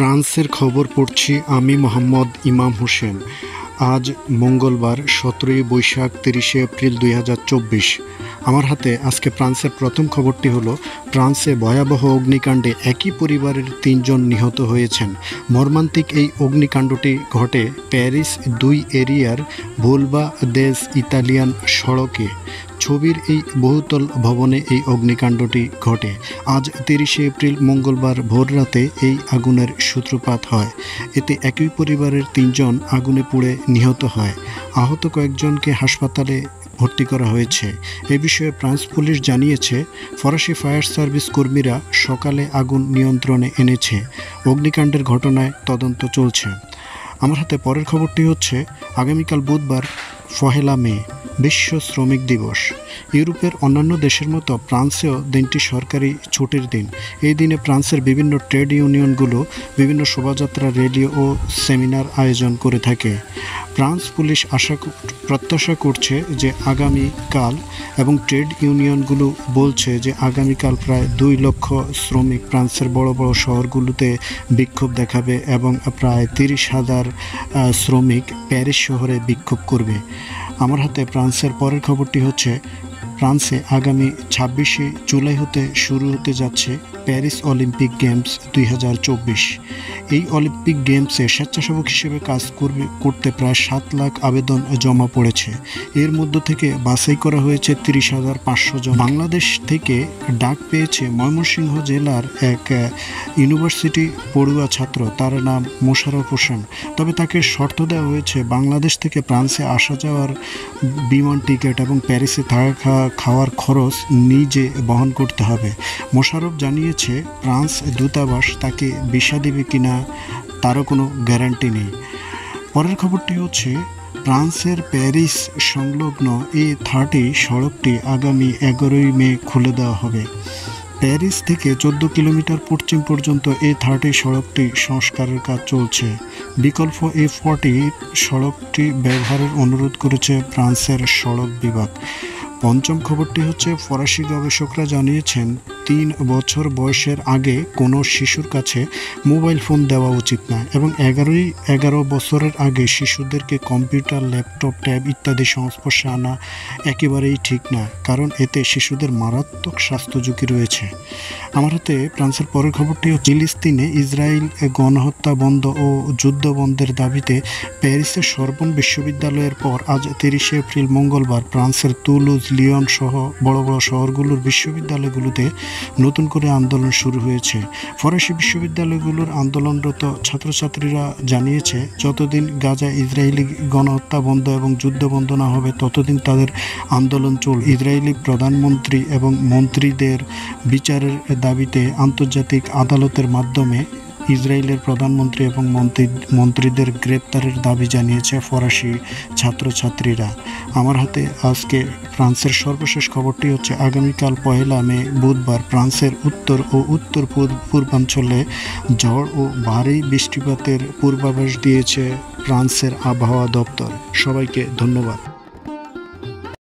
ফ্রান্সের খবর পড়ছি আমি মোহাম্মদ ইমাম হোসেন। আজ মঙ্গলবার 17 বৈশাখ 30 এপ্রিল 2024। আমার হাতে আজকে ফ্রান্সের প্রথম খবরটি হলো, ফ্রান্সে ভয়াবহ অগ্নিকাণ্ডে একই পরিবারের 3 জন নিহত হয়েছেন। মর্মান্তিক এই অগ্নিকাণ্ডটি ঘটে প্যারিস 2 এরিয়ার ভোলবা দেস ইতালিয়ান সড়কে। ছবির এই বহুতল ভবনে এই অগ্নিকাণ্ডটি ঘটে। আজ 30 এপ্রিল মঙ্গলবার ভোররাতে এই আগুনের সূত্রপাত হয়। এতে একই পরিবারের 3 জন আগুনে পুড়ে নিহত হয়। আহত কয়েকজনকে হাসপাতালে ভর্তি করা হয়েছে। এ বিষয়ে ফ্রান্স পুলিশ জানিয়েছে, ফরাসি ফায়ার সার্ভিস কর্মীরা সকালে আগুন নিয়ন্ত্রণে এনেছে। অগ্নিকাণ্ডের ঘটনায় তদন্ত চলছে। আমার হাতে পরের খবরটি হচ্ছে, আগামীকাল বুধবার 1 মে বিশ্ব শ্রমিক দিবস। ইউরোপের অন্যান্য দেশের মতো ফ্রান্সেও দিনটি সরকারি ছুটির দিন। এই দিনে ফ্রান্সের বিভিন্ন ট্রেড ইউনিয়নগুলো বিভিন্ন শোভাযাত্রা, র্যালি ও সেমিনার আয়োজন করে থাকে। ফ্রান্স পুলিশ প্রত্যাশা করছে যে আগামীকাল, এবং ট্রেড ইউনিয়নগুলো বলছে যে আগামীকাল প্রায় 2 লক্ষ শ্রমিক ফ্রান্সের বড় বড় শহরগুলোতে বিক্ষোভ দেখাবে এবং প্রায় 30,000 শ্রমিক প্যারিস শহরে বিক্ষোভ করবে। আমার হাতে ফ্রান্সের পরের খবরটি হচ্ছে, ফ্রান্সে আগামী 26 জুলাই হতে শুরু হতে যাচ্ছে প্যারিস অলিম্পিক গেমস 2024। এই অলিম্পিক গেমসে স্বেচ্ছাসেবক হিসেবে কাজ করতে প্রায় 7 লাখ আবেদন জমা পড়েছে। এর মধ্য থেকে বাছাই করা হয়েছে 30,500 জন। বাংলাদেশ থেকে ডাক পেয়েছে ময়মনসিংহ জেলার এক ইউনিভার্সিটি পড়ুয়া ছাত্র, তার নাম মোশাররফ হোসেন। তবে তাকে শর্ত দেওয়া হয়েছে বাংলাদেশ থেকে ফ্রান্সে আসা যাওয়ার বিমান টিকিট এবং প্যারিসে থাকা খাওয়ার খরচ নিজে বহন করতে হবে। মোশাররফ জানিয়েছে, ফ্রান্স দূতাবাস তাকে ভিসা দেবে কিনা তারও কোনো গ্যারান্টি নেই। পরের খবরটি হচ্ছে, ফ্রান্সের প্যারিস সংলগ্ন A30 সড়কটি আগামী 11 মে খুলে দেওয়া হবে। প্যারিস থেকে 14 কিলোমিটার পশ্চিম পর্যন্ত A30 সড়কটি সংস্কারের কাজ চলছে। বিকল্প A40 সড়কটি ব্যবহারের অনুরোধ করেছে ফ্রান্সের সড়ক বিভাগ। পঞ্চম খবরটি হচ্ছে, ফরাসি গবেষকরা জানিয়েছেন 3 বছর বয়সের আগে কোনো শিশুর কাছে মোবাইল ফোন দেওয়া উচিত না, এবং 11 বছরের আগে শিশুদেরকে কম্পিউটার, ল্যাপটপ, ট্যাব ইত্যাদি সংস্পর্শে আনা একেবারেই ঠিক না, কারণ এতে শিশুদের মারাত্মক স্বাস্থ্য ঝুঁকি রয়েছে। আমার হাতে ফ্রান্সের পরের খবরটি হচ্ছে, ফিলিস্তিনে ইসরায়েল গণহত্যা বন্ধ ও যুদ্ধ বন্ধের দাবিতে প্যারিসের সরবন বিশ্ববিদ্যালয়ের পর আজ 30 এপ্রিল মঙ্গলবার ফ্রান্সের তুলুজ, লিয়ন সহ বড় বড় শহরগুলোর বিশ্ববিদ্যালয়গুলোতে নতুন করে আন্দোলন শুরু হয়েছে। ফরাসি বিশ্ববিদ্যালয়গুলোর আন্দোলনরত ছাত্রছাত্রীরা জানিয়েছে, যতদিন গাজায় ইসরায়েলি গণহত্যা বন্ধ এবং যুদ্ধ বন্ধ না হবে ততদিন তাদের আন্দোলন চলবে। ইসরায়েলি প্রধানমন্ত্রী এবং মন্ত্রীদের বিচারের দাবিতে আন্তর্জাতিক আদালতের মাধ্যমে ইসরায়েলের প্রধানমন্ত্রী এবং মন্ত্রীদের গ্রেপ্তারের দাবি জানিয়েছে ফরাসি ছাত্রছাত্রীরা। আমার হাতে আজকে ফ্রান্সের সর্বশেষ খবরটি হচ্ছে, আগামীকাল 1 মে বুধবার ফ্রান্সের উত্তর ও উত্তর পূর্বাঞ্চলে ঝড় ও ভারী বৃষ্টিপাতের পূর্বাভাস দিয়েছে ফ্রান্সের আবহাওয়া দপ্তর। সবাইকে ধন্যবাদ।